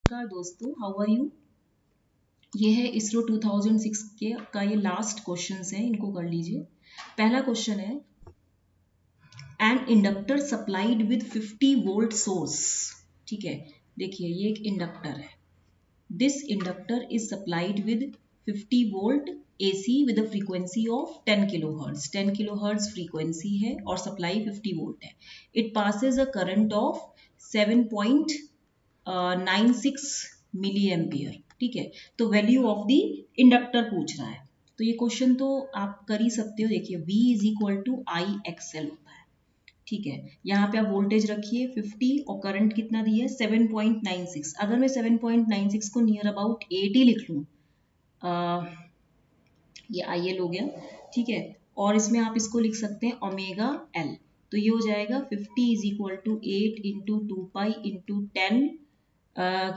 नमस्कार दोस्तों, how are you. ये है इसरो 2006 का ये लास्ट क्वेश्चन है, इनको कर लीजिए। पहला क्वेश्चन है, an inductor supplied with 50 volt source. ठीक है, देखिए ये एक इंडक्टर है। This inductor is supplied with 50 volt AC with a frequency of 10 kilohertz. 10 kilohertz frequency है और सप्लाई 50 वोल्ट है। It passes a current of 7.96 milli ampere. ठीक है, तो वैल्यू ऑफ द इंडक्टर पूछ रहा है। तो ये क्वेश्चन तो आप कर ही सकते हो। देखिए V is equal to I XL होता है। ठीक है, यहाँ पे आप वोल्टेज रखिए 50 और करंट कितना दिया है 7.96। अगर मैं 7.96 को नियर अबाउट 8 ही लिख लूँ, ये IL हो गया। ठीक है, और इसमें आप इसको लिख सकते हैं ओमेगा L। तो ये हो जाएगा 50 is equal to 8 into 2 pi into 10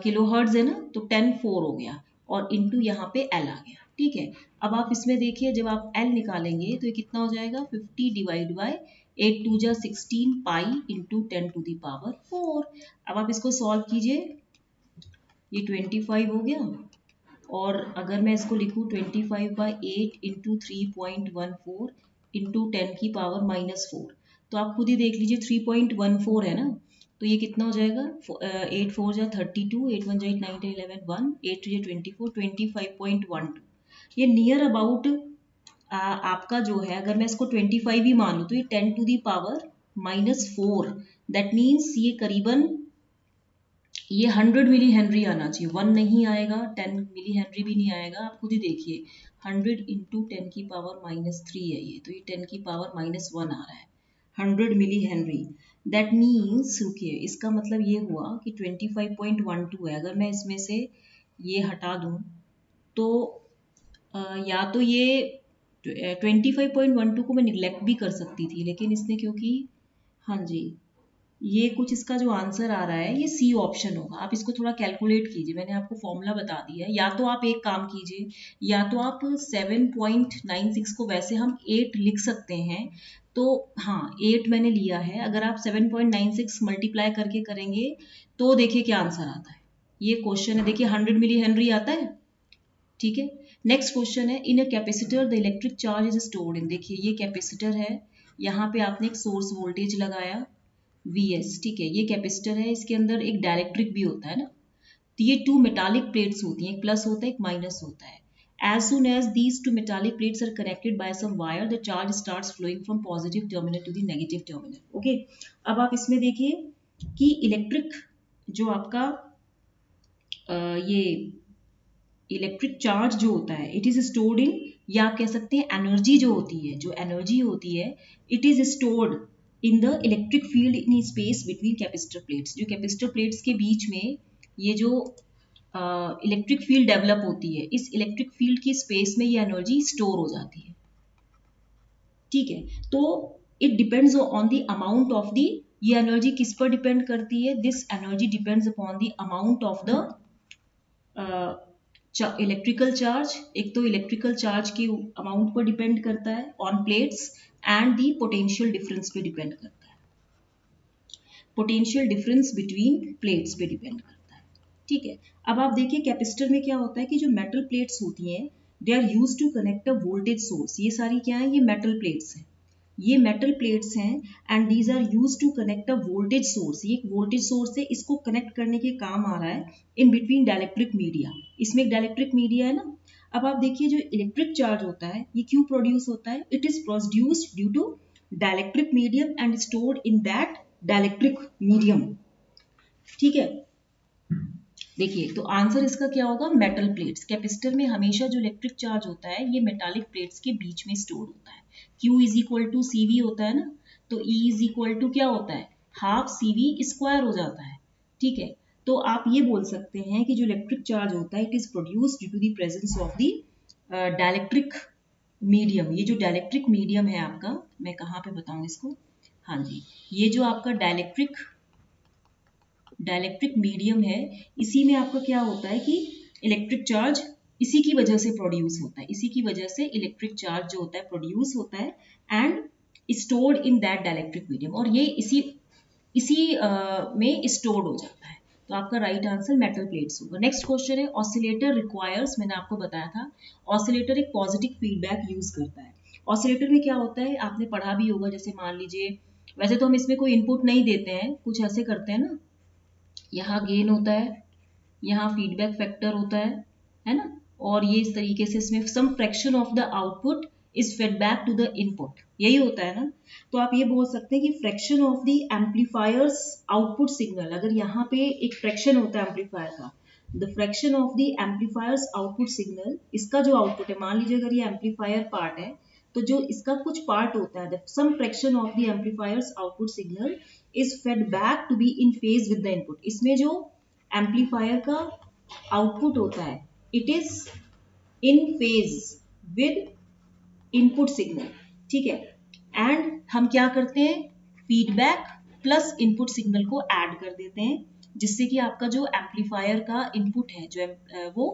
kilohertz है ना, तो 10 4 हो गया और इंटू यहाँ पे L आ गया। ठीक है, अब आप इसमें देखिए जब आप L निकालेंगे तो ये कितना हो जाएगा 50 डिवाइड बाय 8 2 जा 16 pi into 10 to the power 4। अब आप इसको सॉल्व कीजिए, ये 25 हो गया और अगर मैं इसको लिखूँ 25 बाई 8 इंटू 3.14 इंटू 10 की पावर -4, तो आप खुद ही देख लीजिए 3.14 है ना, तो ये कितना हो जाएगा 8 4 जा 32, 8 1 जा 8 9 10 11 1 8 2 जा 24 25.12। ये नियर अबाउट आपका जो है, अगर मैं इसको 25 ही मान लूँ तो ये 10 to the power -4, that means ये करीबन ये 100 मिली हेनरी आना चाहिए। 1 नहीं आएगा, 10 मिली हेनरी भी नहीं आएगा। आप खुद ही देखिए 100 इंटू 10 की पावर -3 है ये, तो ये 10 की पावर -1 आ रहा है 100 मिली हेनरी। दैट मीन्स रुकिए, इसका मतलब ये हुआ कि 25.12 है। अगर मैं इसमें से ये हटा दूं तो या तो ये 25.12 को मैं निगलेक्ट भी कर सकती थी, लेकिन इसने क्योंकि हाँ जी, ये कुछ इसका जो आंसर आ रहा है ये सी ऑप्शन होगा। आप इसको थोड़ा कैलकुलेट कीजिए, मैंने आपको फॉर्मूला बता दिया है। या तो आप एक काम कीजिए, या तो आप 7.96 को वैसे हम 8 लिख सकते हैं, तो हाँ 8 मैंने लिया है। अगर आप 7.96 मल्टीप्लाई करके करेंगे तो देखिए क्या आंसर आता है। ये क्वेश्चन है, देखिए 100 मिली हेनरी आता है। ठीक है, नेक्स्ट क्वेश्चन है, in a capacitor the electric charge is stored in. देखिए ये कैपेसिटर है, यहाँ पे आपने एक सोर्स वोल्टेज लगाया Vs। ठीक है, ये कैपेसिटर है, इसके अंदर एक डायलेक्ट्रिक भी होता है ना। तो ये 2 मेटालिक प्लेट्स होती हैं, एक प्लस होता है एक माइनस होता है। As soon as these 2 metallic plates are connected by some wire, the charge starts flowing from positive terminal to the negative terminal. Okay, अब आप इसमें देखिए कि इलेक्ट्रिक जो आपका ये इलेक्ट्रिक चार्ज जो होता है इट इज स्टोर्ड इन, या आप कह सकते हैं एनर्जी जो होती है, जो एनर्जी होती है it is stored in the electric field in space between capacitor plates. जो कैपेसिटर प्लेट्स के बीच में ये जो इलेक्ट्रिक फील्ड डेवलप होती है, इस इलेक्ट्रिक फील्ड की स्पेस में ये एनर्जी स्टोर हो जाती है। ठीक है, तो it depends on the amount of the, ये एनर्जी किस पर डिपेंड करती है, this energy depends upon the amount of the electrical charge. एक तो इलेक्ट्रिकल चार्ज की अमाउंट पर डिपेंड करता है on plates, and the potential difference पे डिपेंड करता है, पोटेंशियल डिफरेंस बिटवीन प्लेट्स पे डिपेंड करता है। ठीक है, अब आप देखिए कैपेसिटर में क्या होता है कि जो मेटल प्लेट्स होती हैं they are used to connect a voltage source. ये सारी क्या है, ये मेटल प्लेट्स हैं, ये मेटल प्लेट्स हैं and these are used to connect a voltage source. ये एक वोल्टेज सोर्स है, इसको कनेक्ट करने के काम आ रहा है इन बिटवीन डायलेक्ट्रिक मीडिया। इसमें एक डायलेक्ट्रिक मीडिया है ना। अब आप देखिए जो इलेक्ट्रिक चार्ज होता है ये क्यों प्रोड्यूस होता है, it is produced due to dielectric medium and stored in that dielectric medium. ठीक है, देखिए तो आंसर इसका क्या होगा, मेटल प्लेट्स। कैपेसिटर में हमेशा जो इलेक्ट्रिक चार्ज होता है ये मेटालिक प्लेट्स के बीच में स्टोर होता है। Q is equal to CV होता है ना, तो E इज इक्वल टू क्या होता है, हाफ CV स्क्वायर हो जाता है। ठीक है, तो आप ये बोल सकते हैं कि जो इलेक्ट्रिक चार्ज होता है it is produced due to the presence of the dielectric medium. ये जो डायलेक्ट्रिक मीडियम है आपका, मैं कहाँ पे बताऊँ इसको, हाँ जी, ये जो आपका डायलेक्ट्रिक मीडियम है, इसी में आपका क्या होता है कि इलेक्ट्रिक चार्ज इसी की वजह से प्रोड्यूस होता है, इसी की वजह से इलेक्ट्रिक चार्ज जो होता है प्रोड्यूस होता है and stored in that dielectric medium, और ये इसी में स्टोर्ड हो जाता है। तो आपका राइट आंसर मेटल प्लेट्स होगा। नेक्स्ट क्वेश्चन है ऑसिलेटर रिक्वायर्स, मैंने आपको बताया था ऑसिलेटर एक पॉजिटिव फीडबैक यूज करता है। ऑसिलेटर में क्या होता है आपने पढ़ा भी होगा, जैसे मान लीजिए वैसे तो हम इसमें कोई इनपुट नहीं देते हैं, कुछ ऐसे करते हैं ना, यहाँ गेन होता है, यहाँ फीडबैक फैक्टर होता है ना, और ये इस तरीके से इसमें some fraction of the output is fed back to the input, यही होता है ना। तो आप ये बोल सकते हैं कि fraction of the amplifier's output signal, अगर यहाँ पे एक फ्रैक्शन होता है एम्पलीफायर का, the fraction of the amplifier's output signal, इसका जो आउटपुट है, मान लीजिए अगर ये एम्पलीफायर पार्ट है तो जो इसका कुछ पार्ट होता है, some fraction of the amplifier's output signal is fed back to be in phase with the input. इसमें जो एम्पलीफायर का आउटपुट होता है it is in phase with input signal, ठीक है। एंड हम क्या करते हैं, फीडबैक प्लस इनपुट सिग्नल को ऐड कर देते हैं, जिससे कि आपका जो एम्पलीफायर का इनपुट है जो वो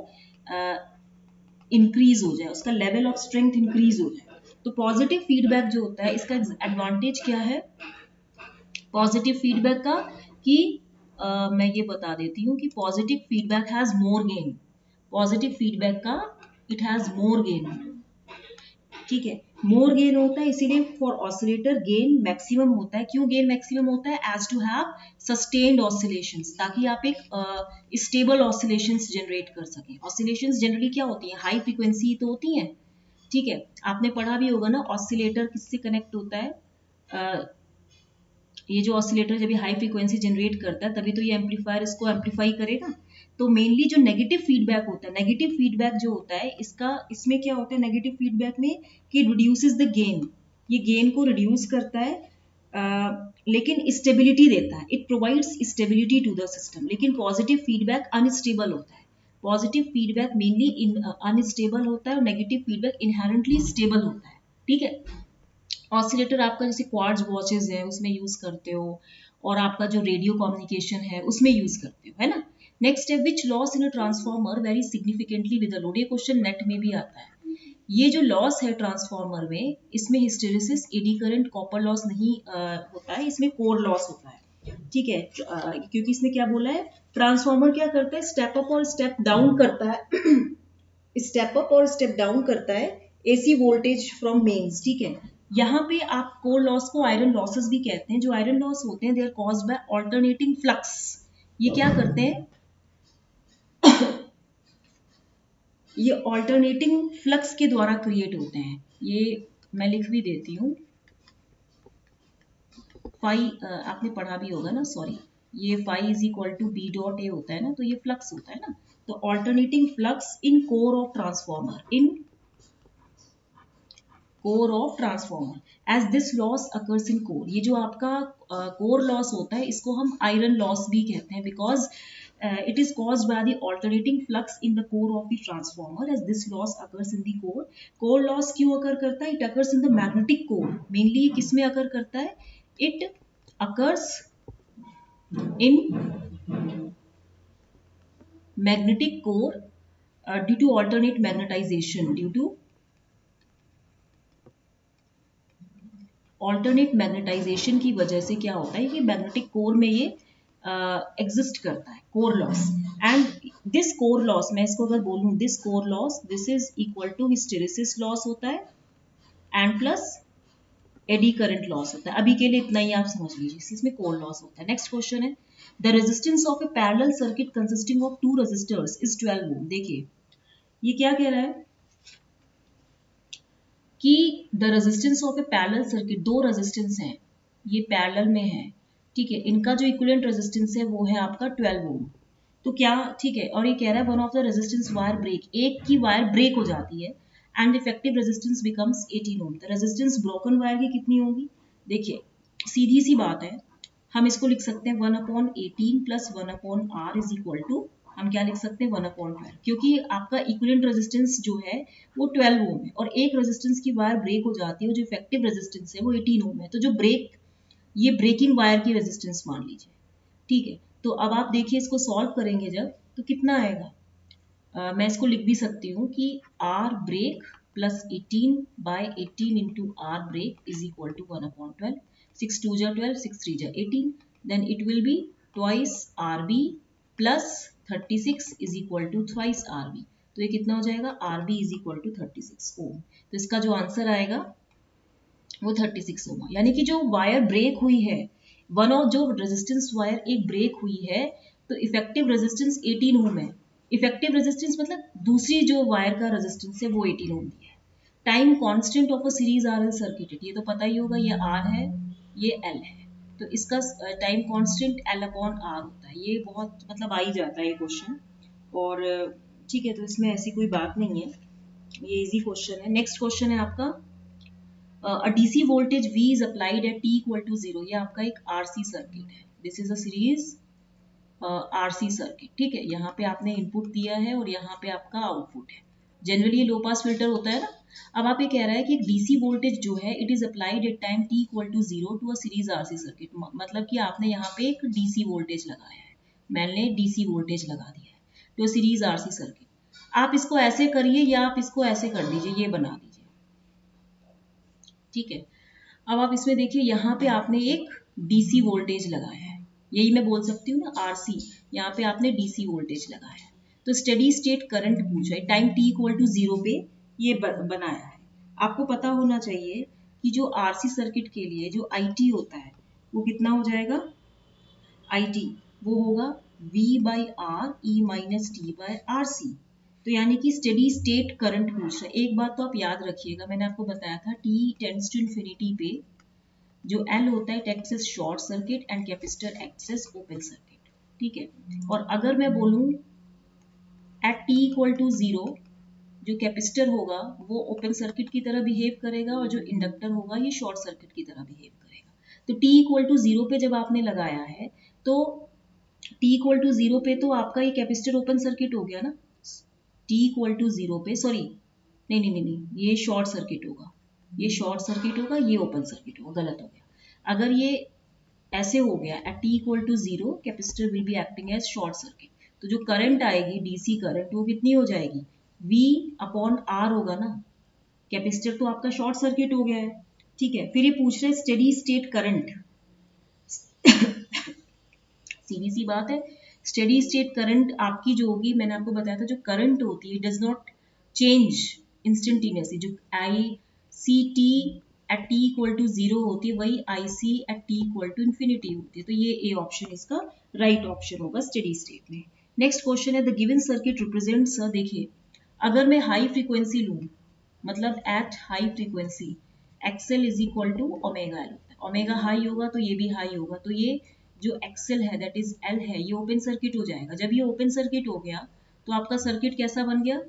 इंक्रीज हो जाए, उसका लेवल ऑफ स्ट्रेंथ इंक्रीज हो जाए। तो पॉजिटिव फीडबैक जो होता है इसका एडवांटेज क्या है पॉजिटिव फीडबैक का, कि मैं ये बता देती हूँ कि positive feedback has more gain, positive feedback का इट हैज मोर गेन, ठीक है, मोर गेन होता है, इसीलिए फॉर ऑसिलेटर गेन मैक्सिमम होता है। क्यों गेन मैक्सिमम होता है, as to have sustained oscillations, ताकि आप एक स्टेबल ऑसिलेशंस जनरेट कर सकें। ऑसिलेशंस जनरली क्या होती हैं, हाई फ्रीक्वेंसी तो होती हैं, ठीक है। आपने पढ़ा भी होगा ना ऑसिलेटर किससे कनेक्ट होता है, ये जो ऑसिलेटर जब ये हाई फ्रीक्वेंसी जनरेट करता है तभी तो ये एम्पलीफायर इसको एम्पलीफाई करेगा। तो मेनली जो नेगेटिव फीडबैक होता है, नेगेटिव फीडबैक जो होता है इसमें क्या होता है नेगेटिव फीडबैक में, कि रिड्यूसेस द गेन, ये गेन को रिड्यूस करता है, लेकिन स्टेबिलिटी देता है, it provides stability to the system. लेकिन पॉजिटिव फीडबैक अनस्टेबल होता है, पॉजिटिव फीडबैक मेनली अनस्टेबल होता है और नेगेटिव फीडबैक इनहेरेंटली स्टेबल होता है, ठीक है। ऑसिलेटर आपका जैसे क्वार्ट्ज वॉचेस है उसमें यूज करते हो, और आपका जो रेडियो कम्युनिकेशन है उसमें यूज करते हो, है ना। नेक्स्ट है which loss in a transformer very significantly with the load, ये क्वेश्चन नेट में भी आता है। ये जो लॉस है ट्रांसफॉर्मर में, इसमें hysteresis, eddy current, copper loss नहीं होता है, इसमें कोर लॉस होता है, ठीक है। क्योंकि इसने क्या बोला है, ट्रांसफॉर्मर क्या करता है, स्टेप अप और स्टेप डाउन करता है स्टेप अप और स्टेप डाउन करता है एसी वोल्टेज फ्रॉम मेन्स, ठीक है। यहाँ पे आप कोर लॉस को आयरन लॉसेस भी कहते हैं। जो आयरन लॉस होते हैं they are caused by alternating flux, ये क्या करते हैं ये ऑल्टरनेटिंग फ्लक्स के द्वारा क्रिएट होते हैं। ये मैं लिख भी देती हूँ, फाई आपने पढ़ा भी होगा ना, सॉरी, ये phi is equal to B dot A होता है ना, तो ये फ्लक्स होता है ना। तो alternating flux in core of transformer, in core of transformer as this loss occurs in core, ये जो आपका कोर लॉस होता है इसको हम आयरन लॉस भी कहते हैं, because it is caused by the alternating flux in the core of the transformer as this loss occurs in the core. Core loss क्यों occur करता है, it occurs in the magnetic core, mainly ये किस में occur करता है, it occurs in magnetic core due to alternate magnetization, due to alternate magnetization की वजह से क्या होता है कि मैग्नेटिक कोर में ये एग्जिस्ट करता है, core loss. And this core loss, मैं इसको अगर बोलूं this core loss, this is equal to hysteresis loss होता है and plus eddy current loss होता है। अभी के लिए इतना ही आप समझ लीजिए, इसमें कोर लॉस होता है। नेक्स्ट क्वेश्चन है the resistance of a parallel circuit consisting of two resistors is 12 ohm. देखिए ये क्या कह रहा है कि the resistance of a parallel circuit, दो रेजिस्टेंस हैं, ये पैरेलल में है, ठीक है, इनका जो इक्विवेलेंट रेजिस्टेंस है वो है आपका 12 ओम। तो क्या, ठीक है, और ये कह रहा है one of the resistance wire break, एक की वायर ब्रेक हो जाती है and effective resistance becomes 18 ohm. तो रेजिस्टेंस ब्रोकन वायर की कितनी होगी, देखिए सीधी सी बात है, हम इसको लिख सकते हैं 1/18 plus 1/r is equal to, हम क्या लिख सकते हैं 1/12, क्योंकि आपका इक्विवेलेंट रेजिस्टेंस जो है वो 12 ओम है और एक रेजिस्टेंस की वायर ब्रेक हो जाती है, जो इफेक्टिव रेजिस्टेंस है वो 18 ओम है। तो जो ब्रेक, ये ब्रेकिंग वायर की रेजिस्टेंस मान लीजिए, ठीक है। तो अब आप देखिए इसको सॉल्व करेंगे जब, तो कितना आएगा, मैं इसको लिख भी सकती हूँ कि R break plus 18/18 into R break is equal to 1/12, 6 2 जा 12, 6 3 जा 18, then it will be twice R B plus 36 is equal to twice R B. तो ये कितना हो जाएगा, R B is equal to 36 ohm. तो इसका जो आंसर आएगा वो 36 ओम। यानी कि जो वायर ब्रेक हुई है, वन ऑफ जो रेजिस्टेंस वायर एक ब्रेक हुई है, तो इफेक्टिव रेजिस्टेंस 18 ओम है। इफेक्टिव रेजिस्टेंस मतलब दूसरी जो वायर का रेजिस्टेंस है वो 18 ओम दिया है। Time constant of a series RL circuit, ये तो पता ही होगा, ये आर है ये एल है, तो इसका time constant L upon R होता है। ये बहुत मतलब आ ही जाता है ये क्वेश्चन, और ठीक है, तो इसमें ऐसी कोई बात नहीं है, ये इजी क्वेश्चन है। नेक्स्ट क्वेश्चन है आपका, a DC voltage V is applied at t equal to 0। ये आपका एक आरसी सर्किट है, this is a series RC circuit, ठीक है। यहाँ पे आपने इनपुट दिया है और यहाँ पे आपका आउटपुट है। जनरली लो पास फिल्टर होता है ना। अब आप ये कह रहा है कि डीसी वोल्टेज जो है it is applied at time t equal to 0 to a series RC circuit. मतलब कि आपने यहाँ पे एक डीसी वोल्टेज लगाया है, मैंने डीसी वोल्टेज लगा दिया है तो सीरीज आरसी सर्किट। आप इसको ऐसे करिए या आप इसको ऐसे कर दीजिए, ये बना दीजिए, ठीक है। अब आप इसमें देखिए, यहाँ पे आपने एक डीसी वोल्टेज लगाया है, यही मैं बोल सकती हूँ ना आरसी, यहाँ पे आपने डीसी वोल्टेज लगाया है। तो स्टेडी स्टेट करंट पूछा है टाइम t इक्वल टू 0 पे, ये बनाया है। आपको पता होना चाहिए कि जो आरसी सर्किट के लिए जो IT होता है वो कितना हो जाएगा, IT वो होगा V by R e minus t by R C. तो यानी कि स्टेडी स्टेट करंट पूछ रहा है। एक बात तो आप याद रखिएगा, मैंने आपको बताया था t टेंड्स टू इन्फिनिटी पे जो L होता है acts as short circuit and capacitor acts as open circuit, ठीक है। और अगर मैं बोलूं एट t इक्वल टू 0, जो कैपेसिटर होगा वो ओपन सर्किट की तरह बिहेव करेगा और जो इंडक्टर होगा ये शॉर्ट सर्किट की तरह बिहेव करेगा। तो t इक्वल टू 0 पे जब आपने लगाया है तो t इक्वल टू 0 पे तो आपका ये कैपेसिटर ओपन सर्किट हो गया ना। t इक्वल टू 0 पे, सॉरी नहीं नहीं नहीं नहीं, ये शॉर्ट सर्किट होगा, ये शॉर्ट सर्किट होगा, ये ओपन सर्किट होगा, गलत हो गया। अगर ये ऐसे हो गया at t equal to 0 capacitor will be acting as short circuit, तो जो करंट आएगी डीसी करंट वो कितनी हो जाएगी, V अपॉन आर होगा ना। कैपेसिटर तो आपका शॉर्ट सर्किट हो गया है, ठीक है। फिर ये पूछ रहे स्टेडी स्टेट करंट, सीधी सी बात है, स्टेडी स्टेट करंट आपकी जो होगी, मैंने आपको बताया था जो करंट होती है डज नॉट चेंज इंस्टेंटेनियसली। जो ICT at t equal to 0 होती है वही IC at t equal to infinity होती है। तो ये ए ऑप्शन इसका राइट ऑप्शन होगा स्टेडी स्टेट में। नेक्स्ट क्वेश्चन है द गिवन सर्किट रिप्रेजेंट्स, देखिए अगर मैं हाई फ्रीक्वेंसी लूँ, मतलब at high frequency XL is equal to omega L होता है। ओमेगा हाई होगा तो ये भी हाई होगा, तो ये जो एक्सएल है दैट इज एल है ये ओपन सर्किट हो जाएगा। जब ये ओपन सर्किट हो गया तो आपका सर्किट कैसा बन गया,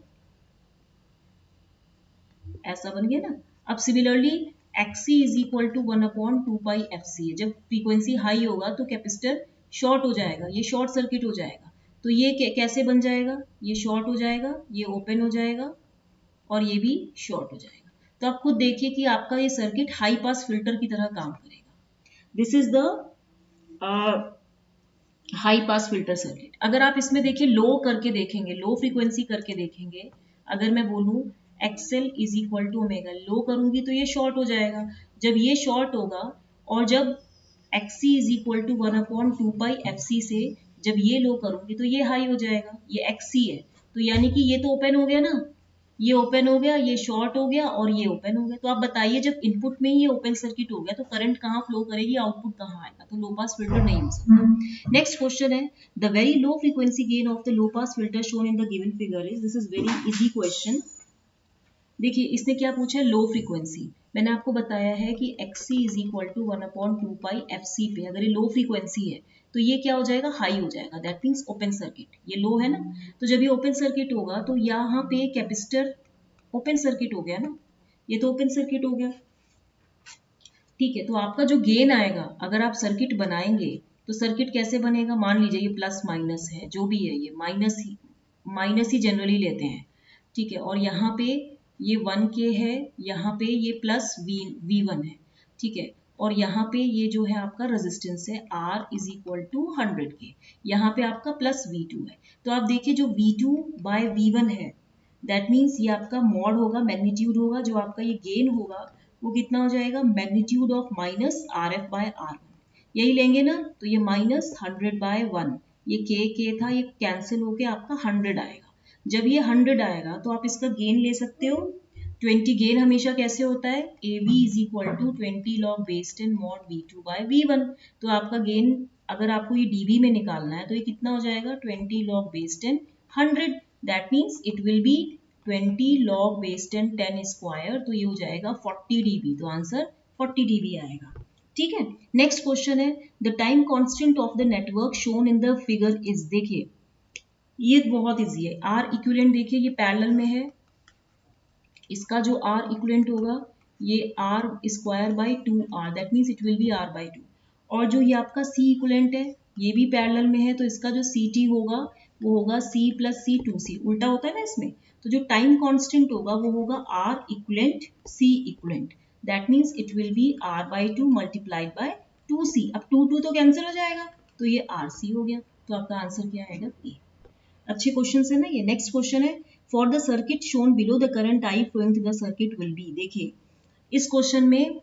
ऐसा बन गया ना। अब similarly XC is equal to 1 upon 2 pi FC है। जब फ्रीक्वेंसी हाई होगा तो कैपेसिटर शॉर्ट हो जाएगा, ये शॉर्ट सर्किट हो जाएगा। तो ये कैसे बन जाएगा, ये शॉर्ट हो जाएगा, ये ओपन हो जाएगा और ये भी शॉर्ट हो जाएगा। तो आप खुद देखिए कि आपका ये सर्किट हाई पास फिल्टर की तरह काम करेगा। This is the high pass filter circuit. अगर आप इसमें देखिए लो करके देखेंगे, लो फ्रीक्वेंसी करके देखेंगे, अगर मैं बोलूं XL is equal to omega, low करूंगी तो ये शॉर्ट हो जाएगा। जब ये शॉर्ट होगा और जब XC is equal to 1 upon 2 pi FC से जब ये लो करूंगी तो ये हाई हो जाएगा, ये XC है। तो यानी कि ये तो ओपन हो गया ना, ये ओपन हो गया, ये शॉर्ट हो गया और ये ओपन हो गया। तो आप बताइए जब इनपुट में ही ये ओपन सर्किट हो गया तो करंट कहाँ फ्लो करेगी, आउटपुट कहाँ आएगा, तो लो पास फिल्टर नहीं हो सकता। नेक्स्ट क्वेश्चन है the very low frequency gain of the low pass filter shown in the given figure is, this is very easy question. देखिए इसने क्या पूछा है, लो फ्रीक्वेंसी। मैंने आपको बताया है कि XC is equal to 1 upon 2 pi FC पे अगर ये लो फ्रीक्वेंसी है तो ये क्या हो जाएगा, हाई हो जाएगा, दैट मीन्स ओपन सर्किट। ये लो है ना, तो जब ये ओपन सर्किट होगा तो यहाँ पे कैपेसिटर ओपन सर्किट हो गया ना, ये तो ओपन सर्किट हो गया, ठीक है। तो आपका जो गेन आएगा अगर आप सर्किट बनाएंगे तो सर्किट कैसे बनेगा, मान लीजिए ये प्लस माइनस है, जो भी है ये माइनस ही जनरली लेते हैं, ठीक है। और यहाँ पे ये 1K है, यहाँ पे ये प्लस V1 है, ठीक है। और यहाँ पे ये जो है आपका रेजिस्टेंस है R is equal to 100K, यहाँ पे आपका प्लस V2 है। तो आप देखिए जो V2 बाय V1 है दैट मीन्स ये आपका मॉड होगा, मैग्नीट्यूड होगा, जो आपका ये गेन होगा वो कितना हो जाएगा, magnitude of minus RF by R1, यही लेंगे ना, तो ये माइनस 100 बाय 1, ये के था, ये कैंसिल होके आपका 100 आएगा। जब ये 100 आएगा तो आप इसका गेन ले सकते हो 20। गेन हमेशा कैसे होता है, A B is equal to 20 log base 10 mod V2 by V1। तो आपका गेन अगर आपको ये dB में निकालना है तो ये कितना हो जाएगा, 20 log base 10 100। That means it will B 20 log base 10 10 square, तो ये हो जाएगा 40 dB। तो आंसर 40 dB आएगा। ठीक है, नेक्स्ट क्वेश्चन है the time constant of the network shown in the figure is. देखिए ये बहुत इजी है। आर इक्विवेलेंट देखिए ये पैरेलल में है, इसका जो आर इक्विवेलेंट होगा ये R square by 2r, that means it will be r by 2। और जो ये आपका सी इक्विवेलेंट है ये भी पैरेलल में है, तो इसका जो सी टी होगा वो होगा c प्लस सी 2c, उल्टा होता है ना इसमें। तो जो टाइम कांस्टेंट होगा वो होगा R equivalent C equivalent, that means it will be r by 2 multiplied by 2c। अब 2 तो कैंसिल हो जाएगा, तो ये rc हो गया। तो आपका आंसर क्या आएगा, ए। अच्छे क्वेश्चन है ना ये। नेक्स्ट क्वेश्चन है for the circuit shown below the current I flowing through the circuit will be. देखिए इस क्वेश्चन में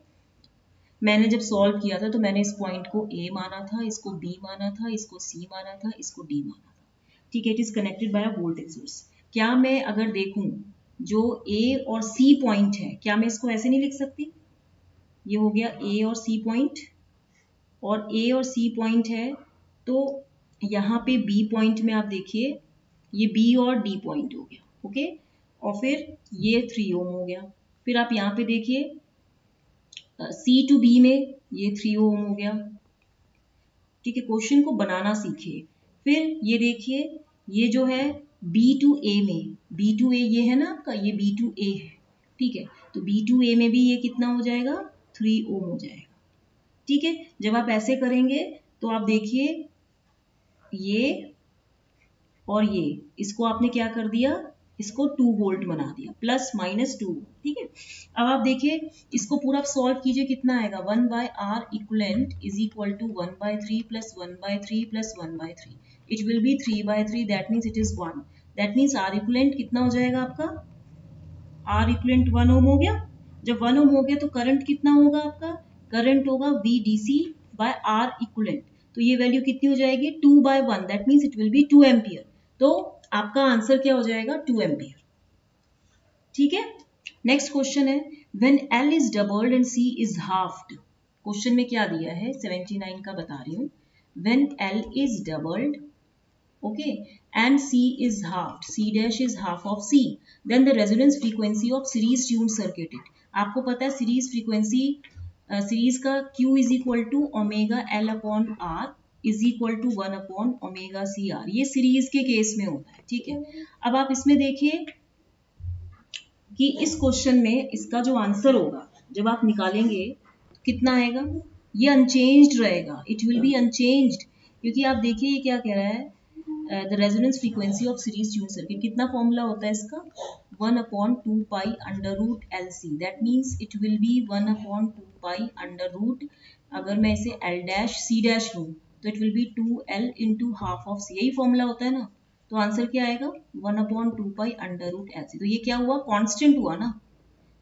मैंने जब सॉल्व किया था तो मैंने इस पॉइंट को ए माना था, इसको बी माना था, इसको सी माना था, इसको डी माना था। ठीक है, it is connected by a voltage source. क्या मैं अगर देखूं जो ए और सी पॉइंट है, क्या मैं इसको ऐसे नहीं लिख सकती, ये हो गया ए और सी पॉइंट, और ए और सी पॉइंट है तो यहाँ पे बी पॉइंट में आप देखिए ये बी और डी पॉइंट हो गया, ओके। और फिर ये 3 ओम हो गया। फिर आप यहाँ पे देखिए सी टू बी में ये 3 ओम हो गया। ठीक है, क्वेश्चन को बनाना सीखिए। फिर ये देखिए ये जो है बी टू ए में, बी टू ए ये है ना आपका, ये बी टू ए है। ठीक है, तो बी टू ए में भी ये कितना हो जाएगा, 3 ओम हो जाएगा। ठीक है, जब आप ऐसे करेंगे तो आप देखिए ये और ये, इसको आपने क्या कर दिया, इसको 2 वोल्ट बना दिया, प्लस माइनस 2। ठीक है, अब आप देखिए इसको पूरा सॉल्व कीजिए, कितना आएगा, 1 by R equivalent is equal to 1 by 3 plus 1 by 3 plus 1 by 3। It will be 3 by 3, that means it is 1। That means R equivalent कितना हो जाएगा आपका, आर इक्वलेंट 1 ओम हो गया। जब 1 ओम हो गया तो करंट कितना होगा आपका, करंट होगा V D C by R equivalent. तो ये वैल्यू कितनी हो जाएगी, 2 by 1, that means it will be 2 ampere. तो आपका आंसर क्या हो जाएगा, 2 एम्पियर। ठीक है, नेक्स्ट क्वेश्चन है when L is doubled and C is halved. Question में क्या दिया है, 79 का बता रही हूँ। When L is doubled, okay, and C is halved, C dash is half of C, then the resonance frequency of series tuned circuited। आपको पता है सीरीज फ्रीक्वेंसी, सीरीज का Q is equal to omega L upon R is equal to 1 upon omega C R, ये series के case में होता है। ठीक है, अब आप इसमें देखिए कि इस क्वेश्चन में इसका जो आंसर होगा जब आप निकालेंगे कितना आएगा, ये अनचेंज्ड रहेगा, इट विल बी अनचेंज्ड। क्योंकि आप देखिए ये क्या कह रहा है, the resonance frequency of series tune circuit, कितना फॉर्मूला होता है इसका, 1 upon 2 pi under root L C, that means it will be 1 upon 2 pi under root, अगर मैं इसे एल डैश सी डैश लूँ तो it will be 2l into half of C, यही फॉर्मूला होता है ना। तो आंसर क्या आएगा, 1 upon 2 pi under root L C. तो ये क्या हुआ, कॉन्स्टेंट हुआ ना,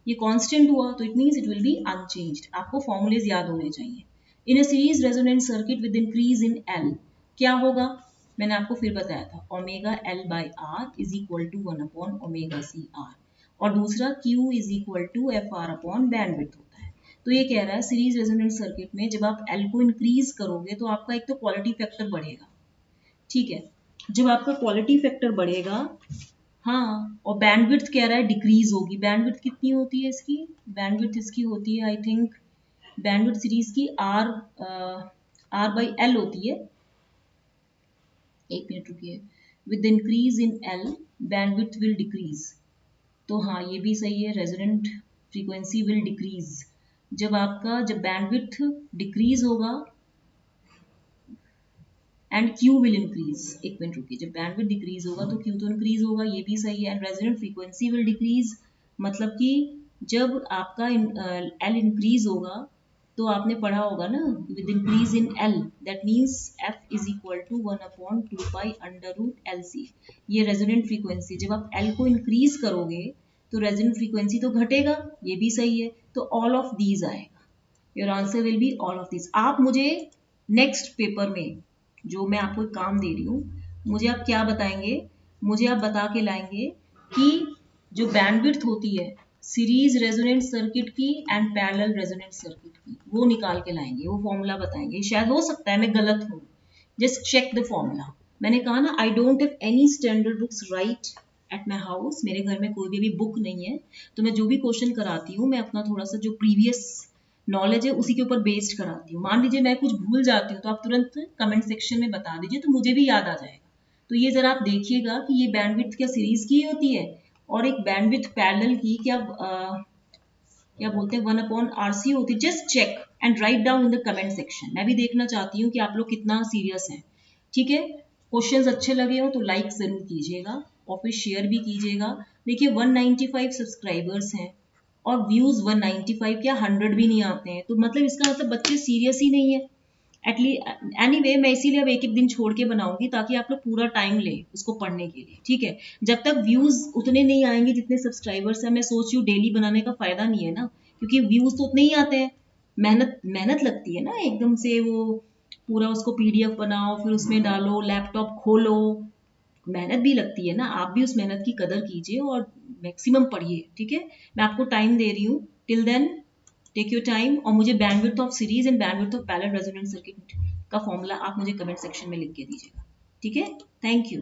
ये कांस्टेंट हुआ, तो it means it will be unchanged. आपको फॉर्मूलेज याद होने चाहिए। In a series resonant circuit with increase in L क्या होगा, मैंने आपको फिर बताया था, omega L by R is equal to 1 upon omega C R, और दूसरा Q is equal to F R upon bandwidth होता है। तो ये कह रहा है सीरीज रेजोनेंट सर्किट में जब आप एल को इंक्रीज करोगे तो आपका एक तो क्वालिटी फैक्टर बढ़ेगा। ठीक है, जब आपका क्वालिटी फैक्टर बढ़ेगा, हाँ, और बैंडविड्थ कह रहा है डिक्रीज होगी। बैंडविड्थ कितनी होती है इसकी, बैंडविड्थ इसकी होती है आई थिंक, बैंडविड्थ सीरीज की आर बाई एल होती है। एक मिनट रुकिए, with increase in L bandwidth will decrease. तो हाँ ये भी सही है, रेजोनेंट फ्रीक्वेंसी विल डिक्रीज। जब बैंडविड्थ डिक्रीज होगा एंड Q विल इंक्रीज, एक मिनट रुकिए, जब बैंडविड्थ डिक्रीज होगा तो Q तो इंक्रीज होगा, ये भी सही है। And resonant frequency will decrease, मतलब कि जब आपका L इंक्रीज होगा तो आपने पढ़ा होगा ना, with increase in L, that means F is equal to 1 upon 2 pi under root L C. ये रेजोनेंट फ्रीक्वेंसी, जब आप L को इंक्रीज करोगे तो रेजोनेंट फ्रीक्वेंसी तो घटेगा, ये भी सही है। तो ऑल ऑफ दीज आएगा, your answer will be all of these. आप मुझे नेक्स्ट पेपर में जो मैं आपको एक काम दे रही हूँ, मुझे आप क्या बताएंगे, मुझे आप बता के लाएंगे कि जो बैंडविड्थ होती है सीरीज रेजोनेंट सर्किट की एंड पैरेलल रेजोनेंट सर्किट की, वो निकाल के लाएंगे, वो फॉर्मूला बताएंगे। शायद हो सकता है मैं गलत हूँ, जस्ट चेक द फॉर्मूला। मैंने कहा ना, I don't have any standard books right at my house, मेरे घर में कोई भी बुक नहीं है, तो मैं जो भी क्वेश्चन कराती हूँ मैं अपना थोड़ा सा जो प्रीवियस नॉलेज है उसी के ऊपर बेस्ड कराती हूँ। मान लीजिए मैं कुछ भूल जाती हूँ तो आप तुरंत कमेंट सेक्शन में बता दीजिए, तो मुझे भी याद आ जाएगा। तो ये जरा आप देखिएगा कि ये बैंडविड्थ क्या सीरीज की होती है और एक बैंडविड्थ पैरेलल की क्या क्या बोलते हैं 1/RC होती है। Just check and write down in the comment section. मैं भी देखना चाहती हूँ कि आप लोग कितना सीरियस हैं। ठीक है, क्वेश्चंस अच्छे लगे हो तो लाइक जरूर कीजिएगा और फिर शेयर भी कीजिएगा। देखिए 195 सब्सक्राइबर्स हैं और व्यूज 195 क्या 100 भी नहीं आते हैं, तो मतलब इसका मतलब बच्चे सीरियस ही नहीं है। एटलीस्ट एनीवे मैं इसीलिए अब एक एक दिन छोड़ के बनाऊंगी ताकि आप लोग पूरा टाइम ले उसको पढ़ने के लिए। ठीक है, जब तक व्यूज उतने नहीं आएंगे जितने सब्सक्राइबर्स हैं, मैं सोच रही हूँ डेली बनाने का फायदा नहीं है ना, क्योंकि व्यूज तो उतने ही आते हैं। मेहनत मेहनत लगती है ना, एकदम से वो पूरा उसको पीडीएफ बनाओ फिर उसमें डालो, लैपटॉप खोलो, मेहनत भी लगती है ना। आप भी उस मेहनत की कदर कीजिए और मैक्सिमम पढ़िए। ठीक है, मैं आपको टाइम दे रही हूँ, till then take your time. और मुझे bandwidth of series and bandwidth of parallel resonant circuit का फॉर्मूला आप मुझे कमेंट सेक्शन में लिख के दीजिएगा। ठीक है, थैंक यू।